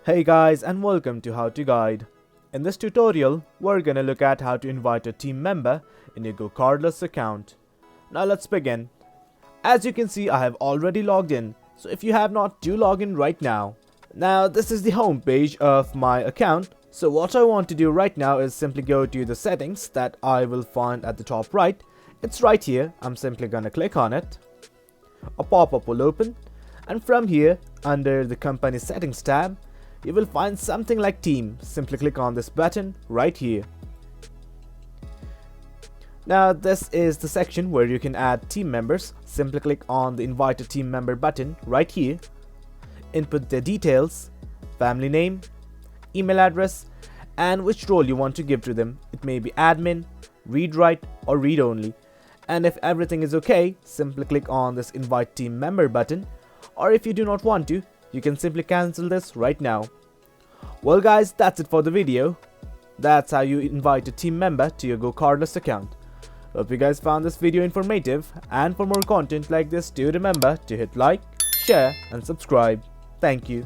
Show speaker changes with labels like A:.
A: Hey guys, and welcome to How to Guide. In this tutorial, we're gonna look at how to invite a team member in your GoCardless account. Now let's begin. As you can see, I have already logged in, so if you have not, do log in right now. Now this is the home page of my account, so what I want to do right now is simply go to the settings that I will find at the top right. It's right here. I'm simply gonna click on it. A pop-up will open, and from here, under the company settings tab, you will find something like team. Simply click on this button right here. Now this is the section where you can add team members. Simply click on the invite a team member button right here. Input their details, family name, email address, and which role you want to give to them. It may be admin, read write, or read only. And if everything is okay, simply click on this invite team member button, or if you do not want to, you can simply cancel this right now. Well guys, that's it for the video. That's how you invite a team member to your GoCardless account. Hope you guys found this video informative, and for more content like this, do remember to hit like, share and subscribe. Thank you.